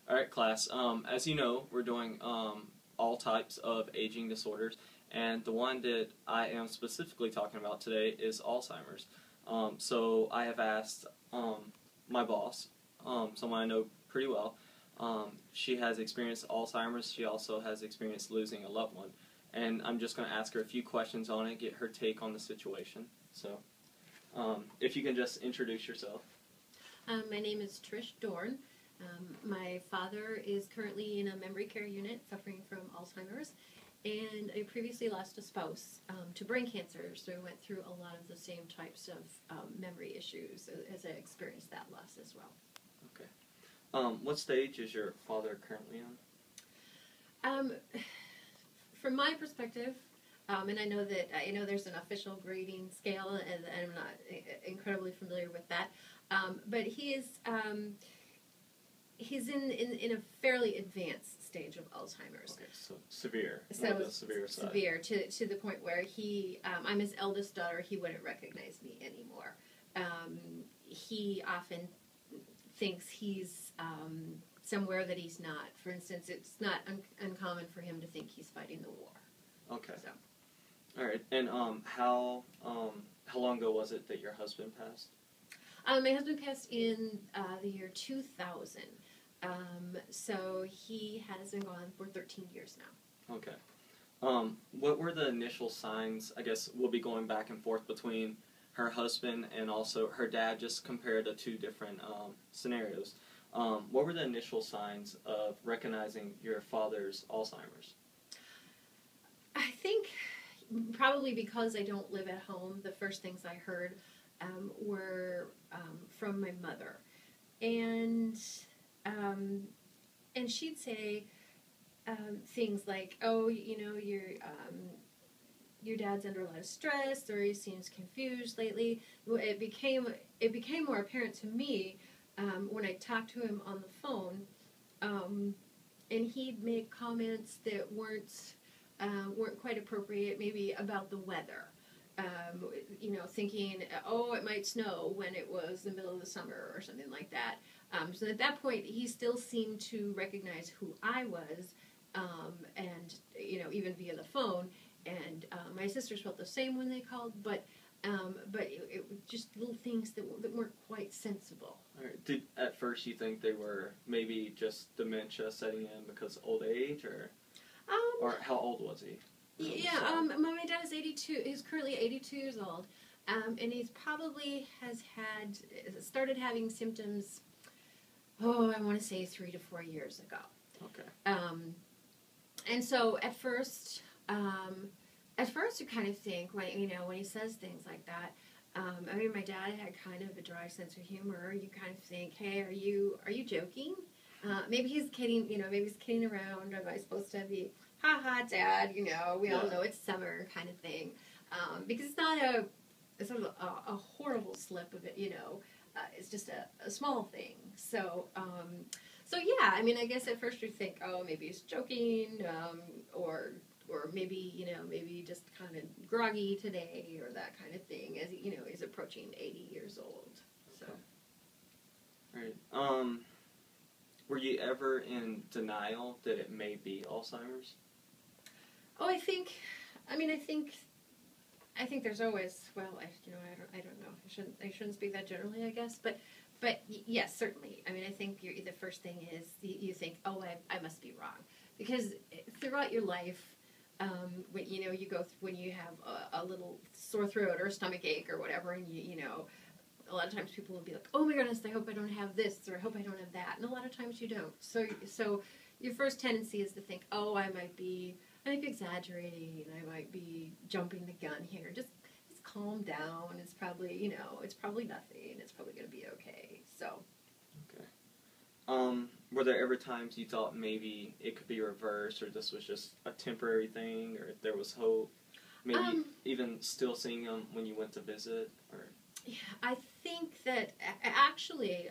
All right, class. As you know, we're doing all types of aging disorders, and the one that I am specifically talking about today is Alzheimer's. So I have asked my boss, someone I know pretty well. She has experienced Alzheimer's. She also has experienced losing a loved one, and I'm just going to ask her a few questions on it, get her take on the situation. So, if you can just introduce yourself. My name is Trish Dorn. My father is currently in a memory care unit suffering from Alzheimer's, and I previously lost a spouse to brain cancer, so I went through a lot of the same types of memory issues as I experienced that loss as well. Okay. What stage is your father currently on? From my perspective, and I know there's an official grading scale, and I'm not incredibly familiar with that, but he's in a fairly advanced stage of Alzheimer's. Okay, so severe. So the severe side. Severe to the point where I'm his eldest daughter. He wouldn't recognize me anymore. He often thinks he's somewhere that he's not. For instance, it's not uncommon for him to think he's fighting the war. Okay. So. All right. And how long ago was it that your husband passed? My husband passed in the year 2000. So he has been gone for 13 years now. Okay. What were the initial signs? I guess we'll be going back and forth between her husband and also her dad, just compared to two different scenarios. What were the initial signs of recognizing your father's Alzheimer's? I think probably because I don't live at home, the first things I heard were from my mother, and she'd say things like, "Oh, your dad's under a lot of stress, or he seems confused lately." It became more apparent to me when I talked to him on the phone, and he'd make comments that weren't quite appropriate, maybe about the weather. Thinking, oh, it might snow when it was the middle of the summer or something like that. So at that point, he still seemed to recognize who I was, and even via the phone. And my sisters felt the same when they called, but it was just little things that weren't quite sensible. All right. Did at first you think they were maybe just dementia setting in because of old age, or how old was he? Yeah, my dad is 82. He's currently 82 years old, and he's probably started having symptoms. Oh, I want to say 3 to 4 years ago. Okay. And so at first you kind of think when he says things like that. My dad had kind of a dry sense of humor. You kind of think, hey, are you joking? Maybe he's kidding. Maybe he's kidding around. Am I supposed to be? Ha ha, Dad, we all know it's summer kind of thing. Because it's not a horrible slip of it, it's just a small thing. So yeah, I guess at first you think, oh, maybe he's joking, or maybe, maybe just kind of groggy today, or that kind of thing, as he's approaching 80 years old. So. Right. Were you ever in denial that it may be Alzheimer's? Oh, I think there's always, well, I don't know. I shouldn't speak that generally, I guess, but yes, certainly. I think the first thing is you think, oh, I must be wrong, because throughout your life, when when you have a little sore throat or a stomach ache or whatever, and a lot of times people will be like, oh my goodness, I hope I don't have this, or I hope I don't have that, and a lot of times you don't. So your first tendency is to think, oh, I might be exaggerating, I might be jumping the gun here. Just calm down. It's probably nothing. It's probably going to be okay. So. Okay. Were there ever times you thought maybe it could be reversed, or this was just a temporary thing, or there was hope? Maybe even still seeing them when you went to visit, or. Yeah, I think that actually,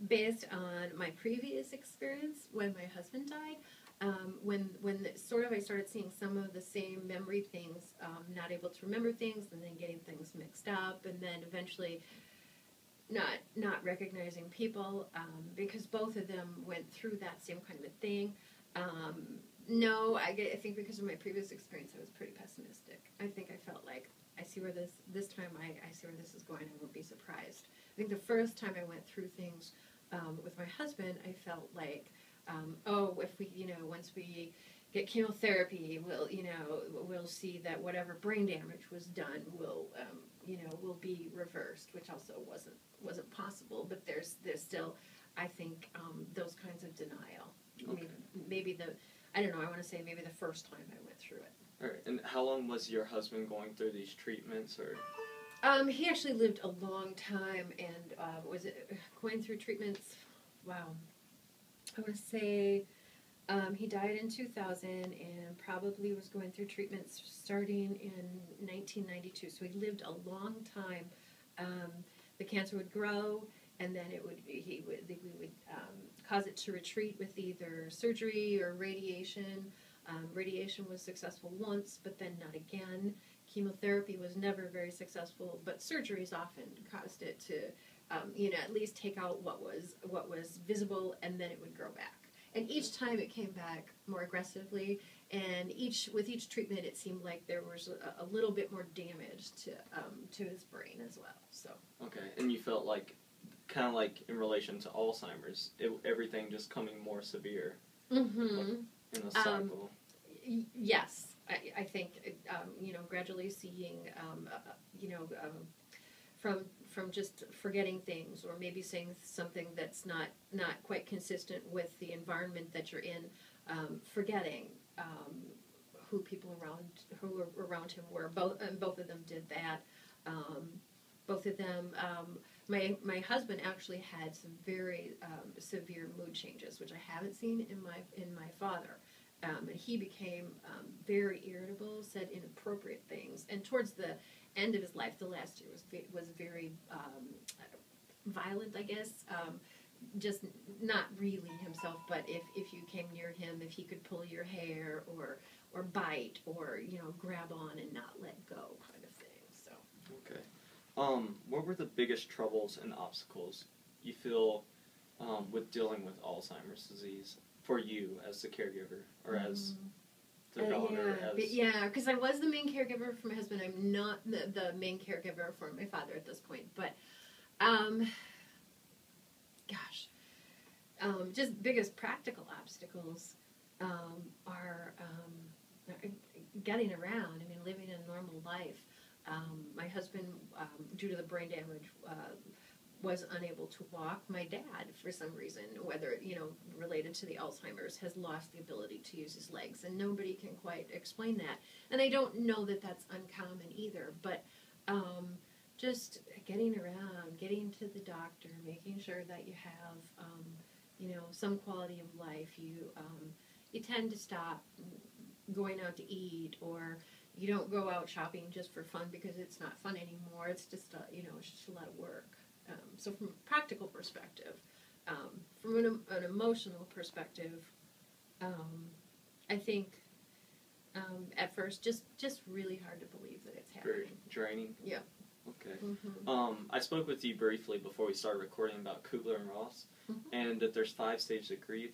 based on my previous experience when my husband died. When I started seeing some of the same memory things, not able to remember things, and then getting things mixed up, and then eventually not recognizing people, because both of them went through that same kind of a thing. No, I think because of my previous experience, I was pretty pessimistic. I think I felt like I see where this time I see where this is going. I won't be surprised. I think the first time I went through things with my husband, I felt like, if we, once we get chemotherapy, we'll see that whatever brain damage was done will be reversed, which also wasn't possible. But there's still, I think, those kinds of denial. Okay. Maybe I don't know. I want to say maybe the first time I went through it. All right. And how long was your husband going through these treatments, or? He actually lived a long time and was going through treatments. Wow. I want to say he died in 2000 and probably was going through treatments starting in 1992. So he lived a long time. The cancer would grow, and then we would cause it to retreat with either surgery or radiation. Radiation was successful once, but then not again. Chemotherapy was never very successful, but surgeries often caused it to, at least take out what was visible, and then it would grow back. And each time it came back more aggressively, and with each treatment, it seemed like there was a little bit more damage to his brain as well. So. Okay, and you felt like, kind of like in relation to Alzheimer's, everything just coming more severe. Mm-hmm. In a cycle. Yes. I think, gradually seeing, from just forgetting things, or maybe saying something that's not quite consistent with the environment that you're in, forgetting who were around him were. Both of them did that. Both of them. My husband actually had some very severe mood changes, which I haven't seen in my father. And he became very irritable, said inappropriate things, and towards the end of his life, the last year was very violent, I guess. Just not really himself, but if you came near him, if he could pull your hair or bite or grab on and not let go, kind of thing. So. Okay. What were the biggest troubles and obstacles you feel with dealing with Alzheimer's disease for you as the caregiver, or as the daughter? Yeah, because I was the main caregiver for my husband. I'm not the main caregiver for my father at this point. But, just biggest practical obstacles are getting around. I mean, living a normal life. My husband, due to the brain damage, was unable to walk. My dad, for some reason, whether related to the Alzheimer's, has lost the ability to use his legs, and nobody can quite explain that. And I don't know that that's uncommon either. But just getting around, getting to the doctor, making sure that you have some quality of life. You tend to stop going out to eat, or you don't go out shopping just for fun because it's not fun anymore. It's just it's just a lot of work. So from a practical perspective, from an emotional perspective, I think at first just really hard to believe that it's happening. Very draining. Yeah. Okay. Mm-hmm. I spoke with you briefly before we started recording about Kubler and Ross, and that there's 5 stages of grief.